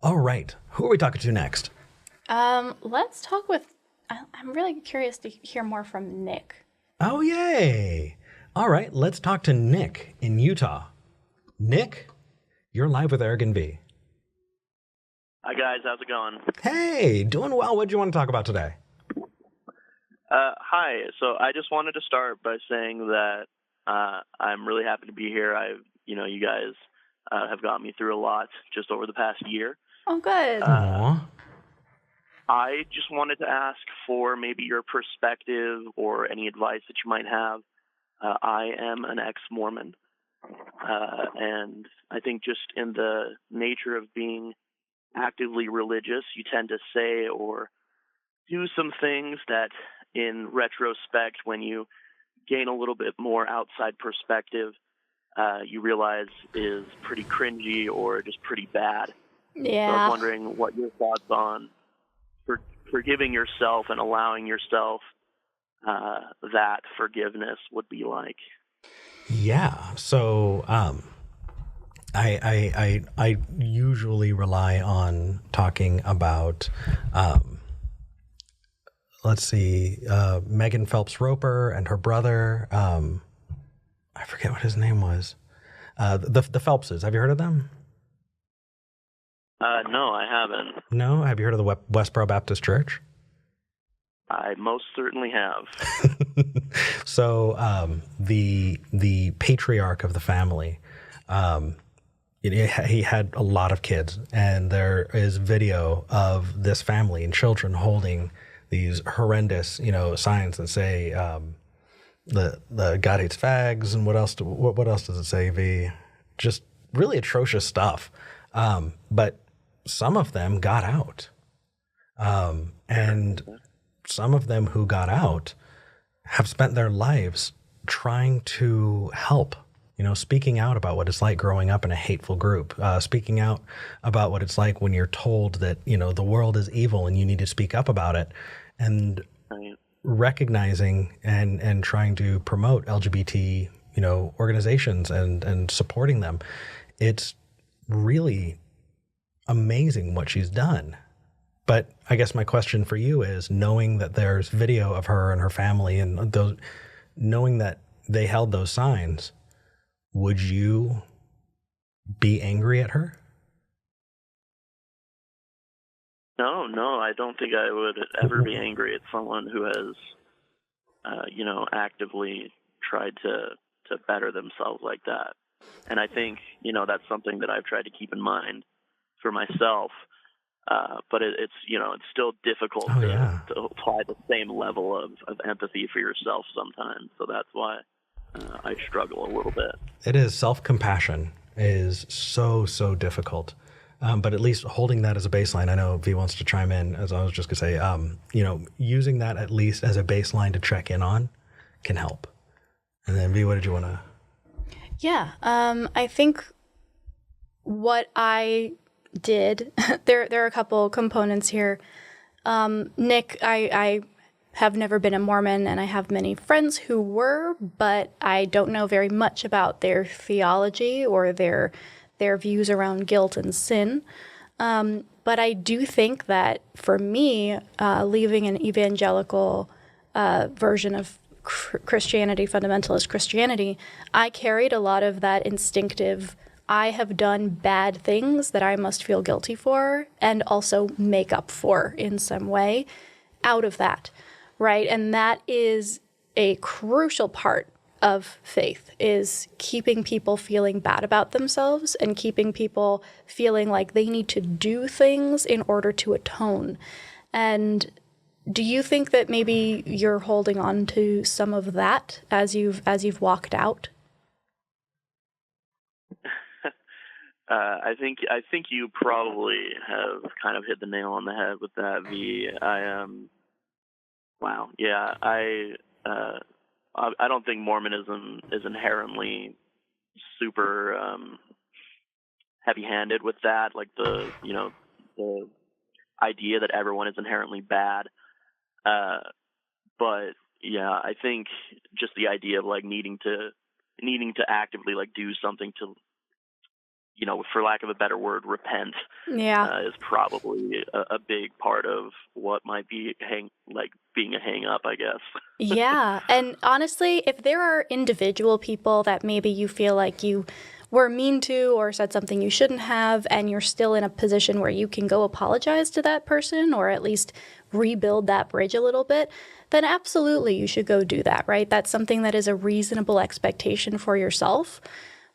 All right. Who are we talking to next? Let's talk with. I'm really curious to hear more from Nick. Oh, yay. All right. Let's talk to Nick in Utah. Nick, you're live with Eric and V. Hi guys, how's it going? Hey, doing well. What do you want to talk about today? Hi. So I just wanted to start by saying that I'm really happy to be here. You guys have got me through a lot just over the past year. Oh, good. Aw. I just wanted to ask for maybe your perspective or any advice that you might have. I am an ex-Mormon, and I think just in the nature of being actively religious, you tend to say or do some things that in retrospect, when you gain a little bit more outside perspective, you realize is pretty cringy or just pretty bad. So I was Yeah. wondering what your thoughts on forgiving yourself and allowing yourself that forgiveness would be like. Yeah. So, I usually rely on talking about, let's see, Megan Phelps-Roper and her brother. I forget what his name was. The Phelpses. Have you heard of them? No, I haven't. No. Have you heard of the Westboro Baptist Church? I most certainly have. So the patriarch of the family, he had a lot of kids, and there is video of this family and children holding these horrendous, signs that say the God hates fags, and what else? What else does it say? Just really atrocious stuff. But some of them got out, and some of them who got out have spent their lives trying to help, speaking out about what it's like growing up in a hateful group, speaking out about what it's like when you're told that, the world is evil and you need to speak up about it, and Right. recognizing and trying to promote LGBT, organizations and supporting them. It's really amazing what she's done. But I guess my question for you is, knowing that there's video of her and her family and those, knowing that they held those signs, would you be angry at her? No, I don't think I would ever be angry at someone who has, actively tried to better themselves like that. And I think, that's something that I've tried to keep in mind for myself. But it's still difficult Oh, yeah. to apply the same level of empathy for yourself sometimes. So that's why I struggle a little bit. It is. Self-compassion is so difficult. But at least holding that as a baseline, I know V wants to chime in, as I was just going to say, using that at least as a baseline to check in on can help. And then V, what did you want to? Yeah. I think what I did, there are a couple components here. Nick, I have never been a Mormon, and I have many friends who were, but I don't know very much about their theology or their views around guilt and sin. But I do think that for me, leaving an evangelical version of Christianity, fundamentalist Christianity, I carried a lot of that instinctive, I have done bad things that I must feel guilty for and also make up for in some way out of that, right? And that is a crucial part of faith, is keeping people feeling bad about themselves and keeping people feeling like they need to do things in order to atone. And do you think that maybe you're holding on to some of that as you've walked out? I think you probably have kind of hit the nail on the head with that, V. Wow, yeah, I don't think Mormonism is inherently super heavy-handed with that. Like the idea that everyone is inherently bad. But yeah, I think just the idea of like needing to actively like do something to for lack of a better word, repent. Is probably a big part of what might be being a hang up, I guess. Yeah. And honestly, if there are individual people that maybe you feel like you were mean to or said something you shouldn't have, and you're still in a position where you can go apologize to that person or at least rebuild that bridge a little bit, then absolutely you should go do that, right? That's something that is a reasonable expectation for yourself.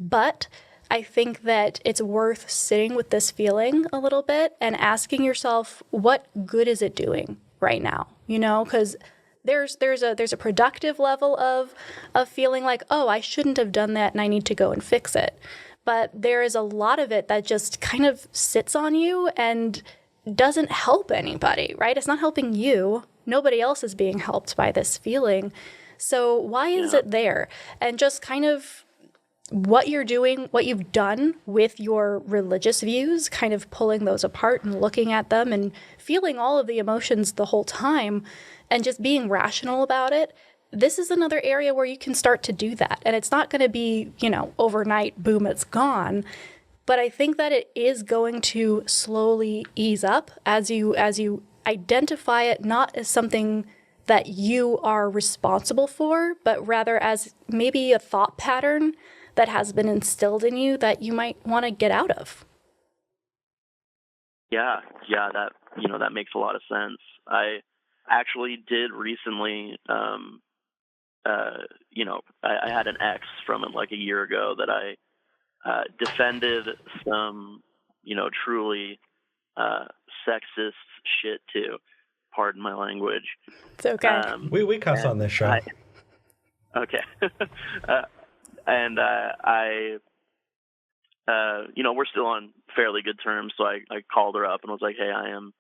But I think that it's worth sitting with this feeling a little bit and asking yourself, what good is it doing right now? Because there's a productive level of feeling like, oh, I shouldn't have done that and I need to go and fix it. But there is a lot of it that just kind of sits on you and doesn't help anybody, right? It's not helping you. Nobody else is being helped by this feeling. So why is it there? And just kind of what you're doing, what you've done with your religious views, kind of pulling those apart and looking at them and feeling all of the emotions the whole time and just being rational about it. This is another area where you can start to do that. And it's not going to be, overnight, boom, it's gone. But I think that it is going to slowly ease up as you identify it not as something that you are responsible for, but rather as maybe a thought pattern that has been instilled in you that you might want to get out of. Yeah, that makes a lot of sense. I actually did recently, I had an ex from like a year ago that I defended some, truly sexist shit to. Pardon my language. It's okay. We cuss on this show. Okay. We're still on fairly good terms, so I called her up and was like, hey, I am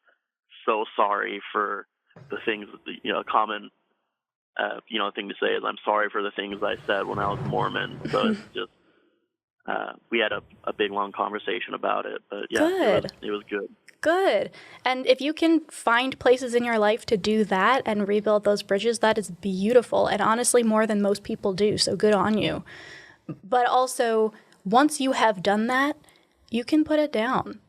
so sorry for the things, a common, thing to say is I'm sorry for the things I said when I was Mormon. So it's just, we had a big, long conversation about it. But yeah, good. It was good. Good. And if you can find places in your life to do that and rebuild those bridges, that is beautiful. And honestly, more than most people do. So good on you. But also, once you have done that, you can put it down,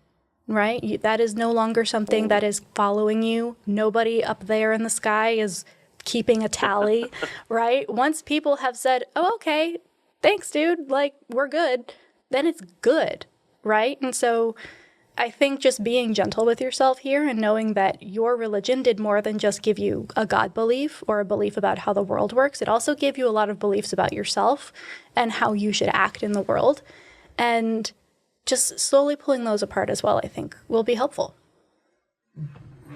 right? That is no longer something that is following you. Nobody up there in the sky is keeping a tally, right? Once people have said, oh, okay, thanks, dude, like, we're good, then it's good, right? And so I think just being gentle with yourself here and knowing that your religion did more than just give you a God belief or a belief about how the world works. It also gave you a lot of beliefs about yourself and how you should act in the world. And just slowly pulling those apart as well, I think, will be helpful.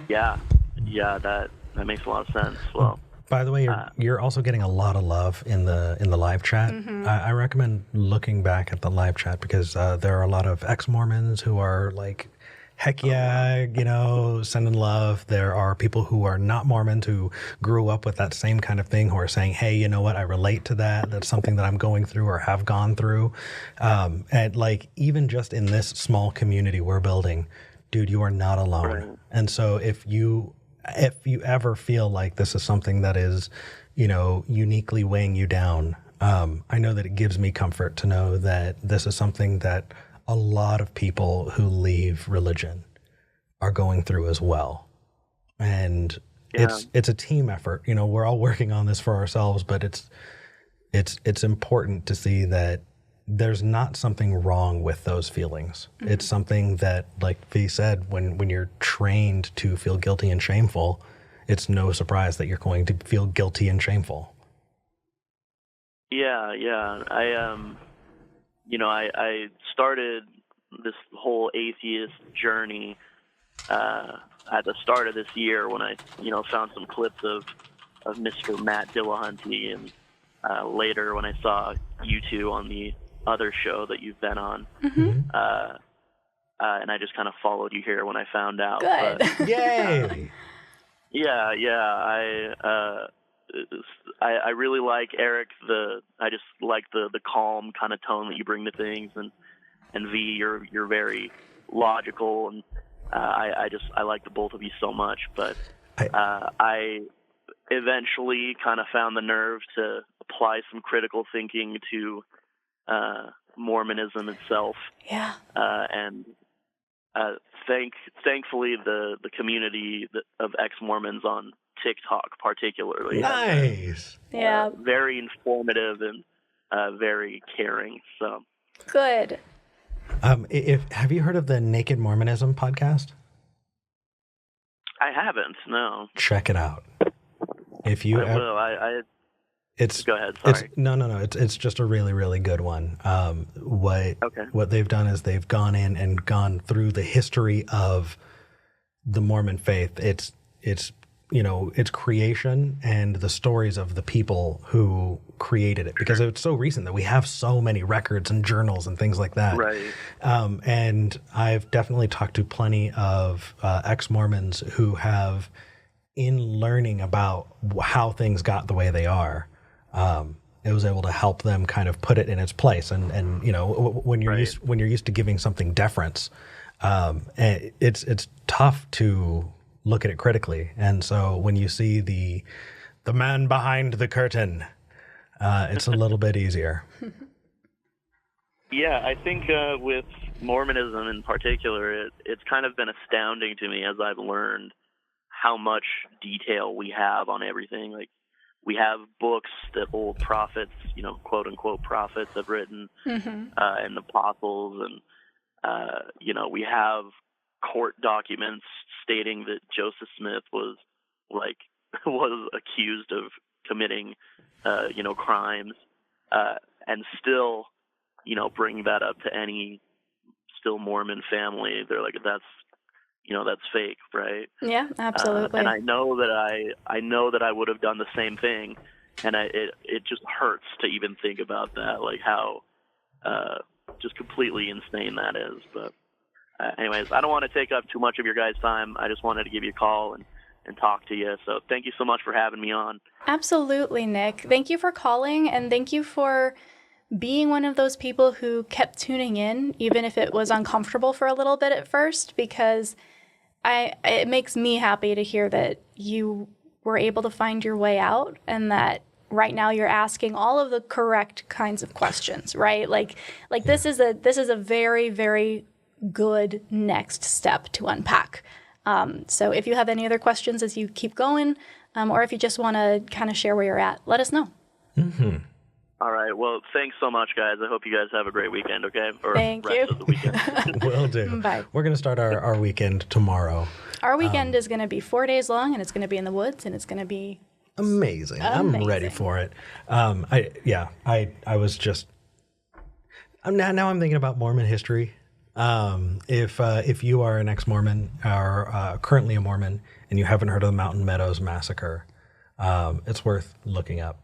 Yeah, that makes a lot of sense. Well, by the way, you're also getting a lot of love in the live chat. Mm-hmm. I recommend looking back at the live chat because there are a lot of ex-Mormons who are like, heck yeah, sending love. There are people who are not Mormons who grew up with that same kind of thing who are saying, hey, you know what, I relate to that. That's something that I'm going through or have gone through. And like, even just in this small community we're building, dude, you are not alone. Right. And so if you ever feel like this is something that is, uniquely weighing you down, I know that it gives me comfort to know that this is something that a lot of people who leave religion are going through as well. And it's a team effort. We're all working on this for ourselves, but it's important to see that there's not something wrong with those feelings. Mm-hmm. It's something that, like V said, when you're trained to feel guilty and shameful, it's no surprise that you're going to feel guilty and shameful. Yeah. I started this whole atheist journey at the start of this year when I, found some clips of Mr. Matt Dillahunty, and later when I saw you two on the other show that you've been on. Mm-hmm. And I just kind of followed you here when I found out. Good. But, yay! I really like Eric. I just like the calm kind of tone that you bring to things, and V, you're very logical, and I like the both of you so much. But I eventually kind of found the nerve to apply some critical thinking to Mormonism itself. Yeah. And thankfully, the community of ex-Mormons on TikTok particularly Nice. Yeah. very informative and very caring. So Good. Have you heard of the Naked Mormonism podcast? I haven't. No. Check it out. If you I will. It's Go ahead. Sorry. It's just a really, really good one. What they've done is they've gone in and gone through the history of the Mormon faith. It's its creation and the stories of the people who created it, because it's so recent that we have so many records and journals and things like that. Right. And I've definitely talked to plenty of ex-Mormons who have, in learning about how things got the way they are, it was able to help them kind of put it in its place. And when you're used to giving something deference, it's tough to look at it critically. And so when you see the man behind the curtain, it's a little bit easier. Yeah, I think with Mormonism in particular, it's kind of been astounding to me as I've learned how much detail we have on everything. Like, we have books that old prophets, quote unquote prophets, have written, and apostles, and we have court documents stating that Joseph Smith was accused of committing, crimes, and still, bring that up to any still Mormon family. They're like, that's fake, right? Yeah, absolutely. And I know that I would have done the same thing, and it just hurts to even think about that, like how just completely insane that is. But anyways, I don't want to take up too much of your guys' time. I just wanted to give you a call and talk to you. So thank you so much for having me on. Absolutely, Nick. Thank you for calling, and thank you for being one of those people who kept tuning in, even if it was uncomfortable for a little bit at first, because it makes me happy to hear that you were able to find your way out, and that right now you're asking all of the correct kinds of questions, right? Like this is a very, very good next step to unpack. So if you have any other questions as you keep going, or if you just want to kind of share where you're at, let us know. Mm-hmm. All right. Well, thanks so much, guys. I hope you guys have a great weekend, okay? Or Thank rest you. of the weekend. Will do. Bye. We're going to start our weekend tomorrow. Our weekend is going to be 4 days long, and it's going to be in the woods, and it's going to be amazing. I'm ready for it. I was just now I'm thinking about Mormon history. If you are an ex-Mormon or currently a Mormon and you haven't heard of the Mountain Meadows Massacre, it's worth looking up.